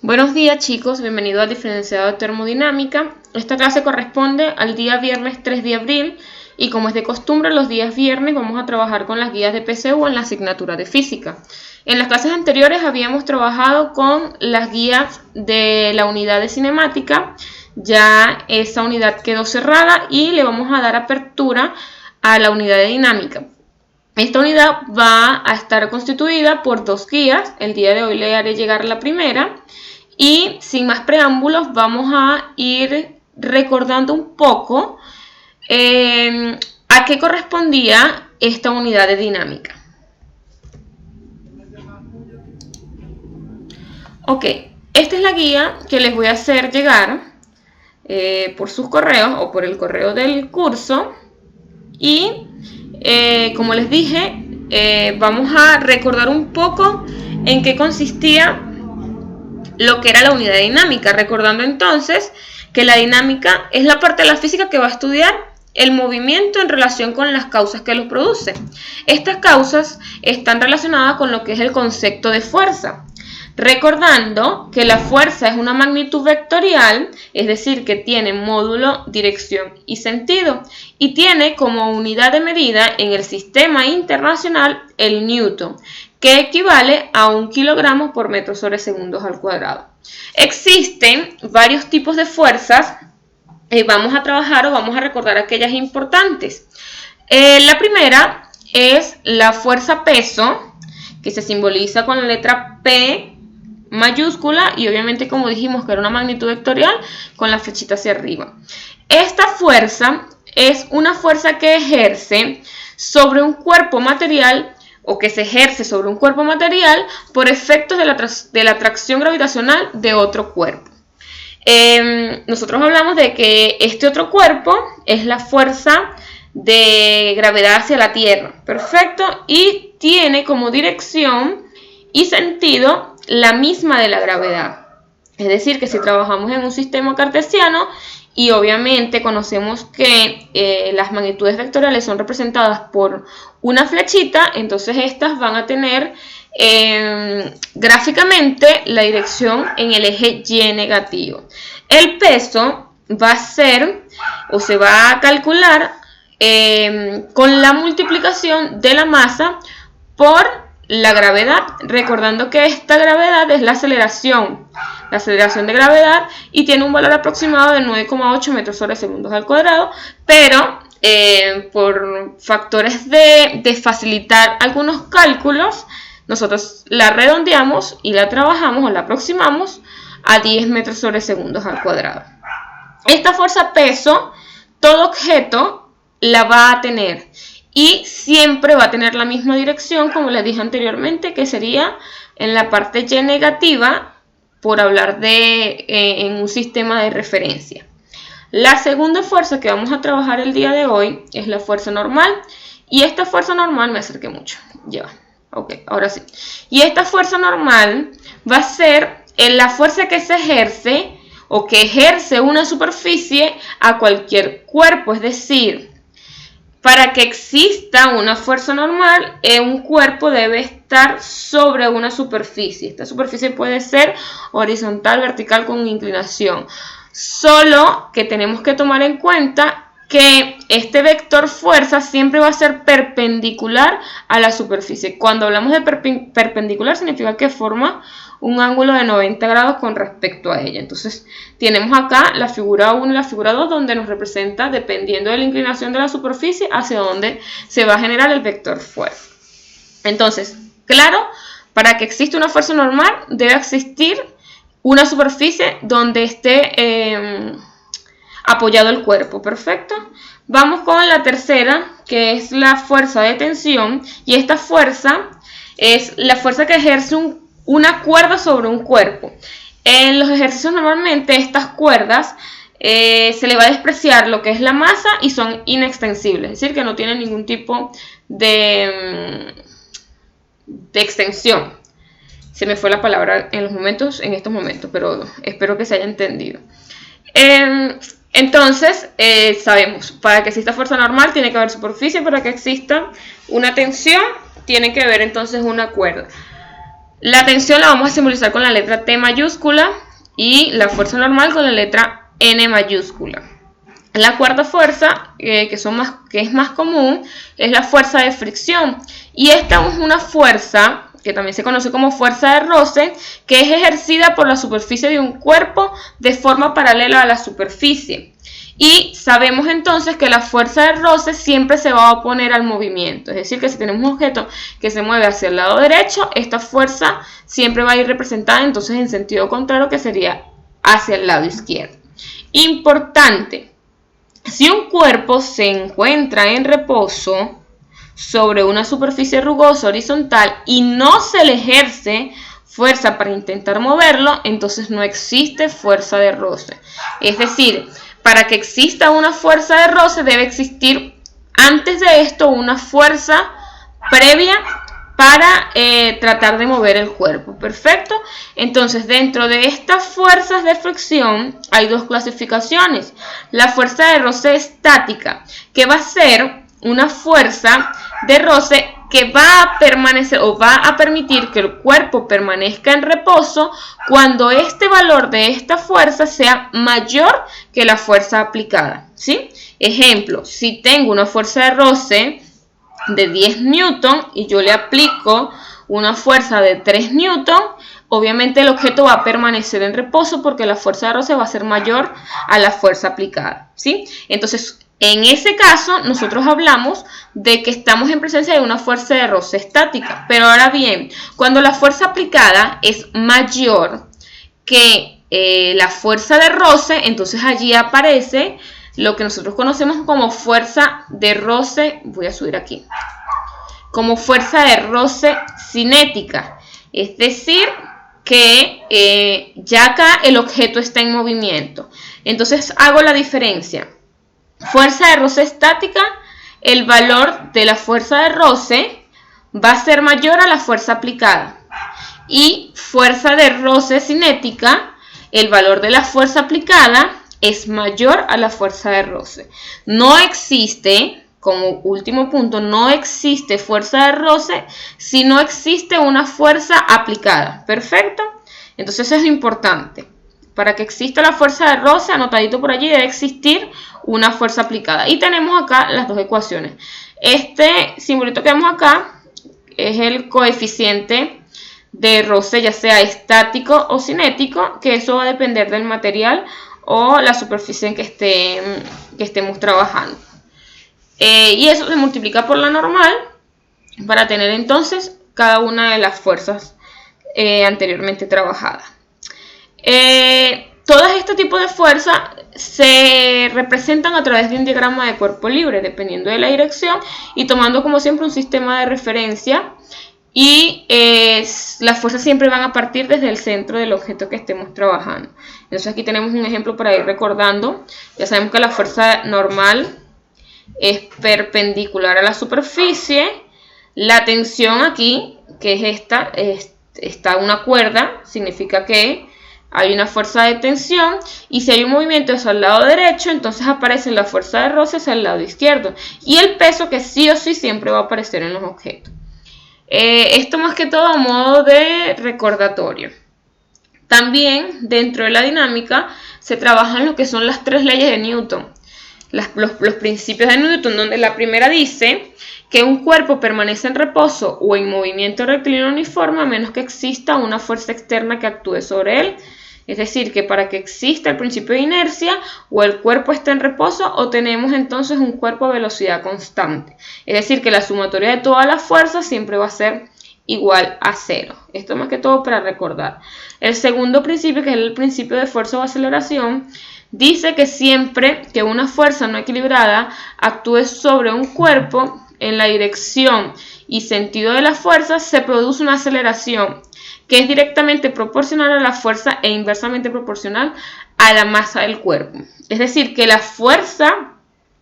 Buenos días chicos, bienvenidos al diferenciado de termodinámica. Esta clase corresponde al día viernes 3 de abril y como es de costumbre los días viernes vamos a trabajar con las guías de PSU en la asignatura de física. En las clases anteriores habíamos trabajado con las guías de la unidad de cinemática, ya esa unidad quedó cerrada y le vamos a dar apertura a la unidad de dinámica. Esta unidad va a estar constituida por dos guías. El día de hoy le haré llegar la primera. Y sin más preámbulos vamos a ir recordando un poco a qué correspondía esta unidad de dinámica. Ok, esta es la guía que les voy a hacer llegar por sus correos o por el correo del curso. Y como les dije, vamos a recordar un poco en qué consistía lo que era la unidad dinámica, recordando entonces que la dinámica es la parte de la física que va a estudiar el movimiento en relación con las causas que lo producen. Estas causas están relacionadas con lo que es el concepto de fuerza. Recordando que la fuerza es una magnitud vectorial, es decir, que tiene módulo, dirección y sentido, y tiene como unidad de medida en el sistema internacional el newton, que equivale a 1 kilogramo por metro sobre segundos al cuadrado. Existen varios tipos de fuerzas, vamos a trabajar o vamos a recordar aquellas importantes. La primera es la fuerza peso, que se simboliza con la letra P mayúscula y obviamente, como dijimos que era una magnitud vectorial, con la flechita hacia arriba. Esta fuerza es una fuerza que ejerce sobre un cuerpo material o que se ejerce sobre un cuerpo material por efectos de la atracción gravitacional de otro cuerpo. Nosotros hablamos de que este otro cuerpo es la fuerza de gravedad hacia la Tierra, perfecto, y tiene como dirección y sentido la misma de la gravedad. Es decir, que si trabajamos en un sistema cartesiano y obviamente conocemos que las magnitudes vectoriales son representadas por una flechita, entonces estas van a tener gráficamente la dirección en el eje Y negativo. El peso va a ser o se va a calcular con la multiplicación de la masa por la gravedad, recordando que esta gravedad es la aceleración de gravedad y tiene un valor aproximado de 9,8 metros sobre segundos al cuadrado, pero por factores de facilitar algunos cálculos, nosotros la redondeamos y la trabajamos o la aproximamos a 10 metros sobre segundos al cuadrado. Esta fuerza peso, todo objeto la va a tener. Y siempre va a tener la misma dirección, como les dije anteriormente, que sería en la parte Y negativa, por hablar en un sistema de referencia. La segunda fuerza que vamos a trabajar el día de hoy es la fuerza normal. Y esta fuerza normal, me acerqué mucho, ya, ok, ahora sí. Y esta fuerza normal va a ser la fuerza que se ejerce o que ejerce una superficie a cualquier cuerpo, es decir, para que exista una fuerza normal, un cuerpo debe estar sobre una superficie. Esta superficie puede ser horizontal, vertical, con inclinación. Solo que tenemos que tomar en cuenta que este vector fuerza siempre va a ser perpendicular a la superficie. Cuando hablamos de perpendicular significa que forma un ángulo de 90 grados con respecto a ella. Entonces tenemos acá la figura 1 y la figura 2 donde nos representa, dependiendo de la inclinación de la superficie, hacia dónde se va a generar el vector fuerza. Entonces, claro, para que exista una fuerza normal debe existir una superficie donde esté apoyado el cuerpo, perfecto. Vamos con la tercera, que es la fuerza de tensión, y esta fuerza es la fuerza que ejerce una cuerda sobre un cuerpo. En los ejercicios normalmente estas cuerdas se le va a despreciar lo que es la masa y son inextensibles, es decir, que no tienen ningún tipo de extensión. Se me fue la palabra en estos momentos, pero espero que se haya entendido. Entonces, sabemos, para que exista fuerza normal tiene que haber superficie, para que exista una tensión tiene que haber entonces una cuerda. La tensión la vamos a simbolizar con la letra T mayúscula y la fuerza normal con la letra N mayúscula. La cuarta fuerza, que es más común, es la fuerza de fricción. Y esta es una fuerza que también se conoce como fuerza de roce, que es ejercida por la superficie de un cuerpo de forma paralela a la superficie. Y sabemos entonces que la fuerza de roce siempre se va a oponer al movimiento. Es decir, que si tenemos un objeto que se mueve hacia el lado derecho, esta fuerza siempre va a ir representada entonces en sentido contrario, que sería hacia el lado izquierdo. Importante, si un cuerpo se encuentra en reposo sobre una superficie rugosa horizontal y no se le ejerce fuerza para intentar moverlo, entonces no existe fuerza de roce. Es decir, para que exista una fuerza de roce debe existir antes de esto una fuerza previa para tratar de mover el cuerpo. Perfecto. Entonces, dentro de estas fuerzas de fricción hay dos clasificaciones. La fuerza de roce estática, que va a ser una fuerza de roce que va a permanecer o va a permitir que el cuerpo permanezca en reposo cuando este valor de esta fuerza sea mayor que la fuerza aplicada, ¿sí? Ejemplo, si tengo una fuerza de roce de 10 newton y yo le aplico una fuerza de 3 newton, obviamente el objeto va a permanecer en reposo porque la fuerza de roce va a ser mayor a la fuerza aplicada, ¿sí? Entonces, en ese caso, nosotros hablamos de que estamos en presencia de una fuerza de roce estática. Pero ahora bien, cuando la fuerza aplicada es mayor que la fuerza de roce, entonces allí aparece lo que nosotros conocemos como fuerza de roce, voy a subir aquí, como fuerza de roce cinética. Es decir, que ya acá el objeto está en movimiento. Entonces hago la diferencia. Fuerza de roce estática, el valor de la fuerza de roce va a ser mayor a la fuerza aplicada. Y fuerza de roce cinética, el valor de la fuerza aplicada es mayor a la fuerza de roce. No existe, como último punto, no existe fuerza de roce si no existe una fuerza aplicada. ¿Perfecto? Entonces eso es importante. Para que exista la fuerza de roce, anotadito por allí, debe existir una fuerza aplicada. Y tenemos acá las dos ecuaciones. Este simbolito que vemos acá es el coeficiente de roce, ya sea estático o cinético, que eso va a depender del material o la superficie en que estemos trabajando. Y eso se multiplica por la normal para tener entonces cada una de las fuerzas anteriormente trabajadas. Todos este tipo de fuerzas se representan a través de un diagrama de cuerpo libre, dependiendo de la dirección y tomando como siempre un sistema de referencia. Y las fuerzas siempre van a partir desde el centro del objeto que estemos trabajando. Entonces aquí tenemos un ejemplo para ir recordando. Ya sabemos que la fuerza normal es perpendicular a la superficie. La tensión aquí, que es esta, está una cuerda, significa que hay una fuerza de tensión, y si hay un movimiento hacia el lado derecho, entonces aparece la fuerza de roce hacia el lado izquierdo. Y el peso, que sí o sí siempre va a aparecer en los objetos. Esto más que todo a modo de recordatorio. También dentro de la dinámica se trabajan lo que son las tres leyes de Newton. Los principios de Newton, donde la primera dice que un cuerpo permanece en reposo o en movimiento rectilíneo uniforme a menos que exista una fuerza externa que actúe sobre él. Es decir, que para que exista el principio de inercia, o el cuerpo está en reposo o tenemos entonces un cuerpo a velocidad constante. Es decir, que la sumatoria de todas las fuerzas siempre va a ser igual a 0. Esto más que todo para recordar. El segundo principio, que es el principio de fuerza o aceleración, dice que siempre que una fuerza no equilibrada actúe sobre un cuerpo en la dirección y sentido de la fuerza, se produce una aceleración que es directamente proporcional a la fuerza e inversamente proporcional a la masa del cuerpo. Es decir, que la fuerza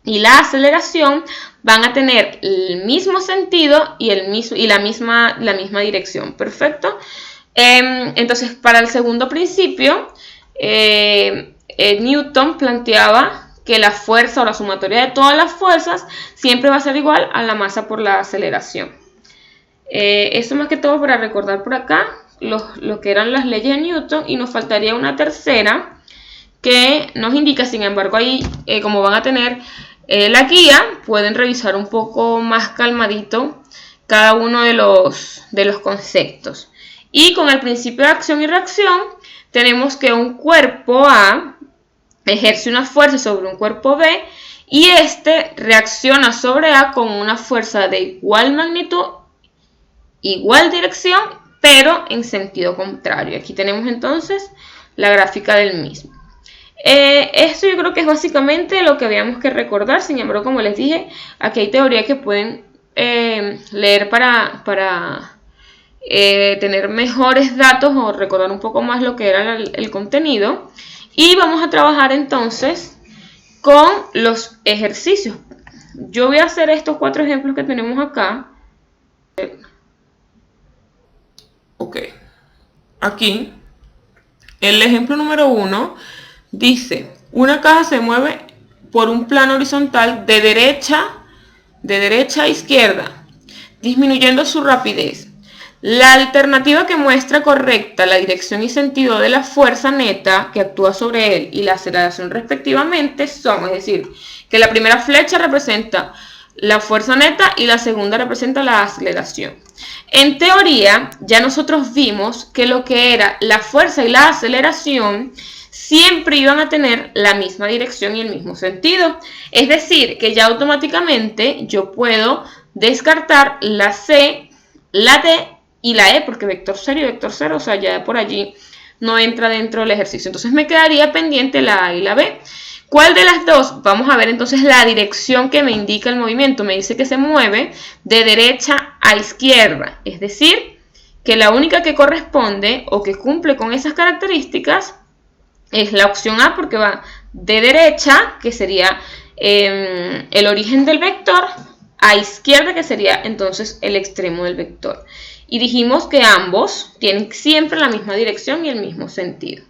y la aceleración van a tener el mismo sentido y la misma dirección. ¿Perfecto? Entonces, para el segundo principio, Newton planteaba que la fuerza o la sumatoria de todas las fuerzas siempre va a ser igual a la masa por la aceleración. Eso más que todo para recordar por acá lo que eran las leyes de Newton y nos faltaría una tercera que nos indica, sin embargo, ahí como van a tener la guía, pueden revisar un poco más calmadito cada uno de los conceptos. Y con el principio de acción y reacción, tenemos que un cuerpo A ejerce una fuerza sobre un cuerpo B y este reacciona sobre A con una fuerza de igual magnitud, igual dirección, pero en sentido contrario. Aquí tenemos entonces la gráfica del mismo. Esto yo creo que es básicamente lo que habíamos que recordar. Sin embargo, como les dije, aquí hay teoría que pueden leer para tener mejores datos o recordar un poco más lo que era el contenido. Y vamos a trabajar entonces con los ejercicios. Yo voy a hacer estos 4 ejemplos que tenemos acá. Ok, aquí el ejemplo número 1 dice: una caja se mueve por un plano horizontal de derecha a izquierda, disminuyendo su rapidez. La alternativa que muestra correcta la dirección y sentido de la fuerza neta que actúa sobre él y la aceleración respectivamente son, es decir, que la primera flecha representa la fuerza neta y la segunda representa la aceleración. En teoría, ya nosotros vimos que lo que era la fuerza y la aceleración siempre iban a tener la misma dirección y el mismo sentido. Es decir, que ya automáticamente yo puedo descartar la C, la D y la E, porque vector 0 y vector 0, o sea, ya por allí no entra dentro del ejercicio. Entonces me quedaría pendiente la A y la B. ¿Cuál de las dos? Vamos a ver entonces la dirección que me indica el movimiento. Me dice que se mueve de derecha a izquierda. Es decir, que la única que corresponde o que cumple con esas características es la opción A, porque va de derecha, que sería el origen del vector, a izquierda, que sería entonces el extremo del vector. Y dijimos que ambos tienen siempre la misma dirección y el mismo sentido.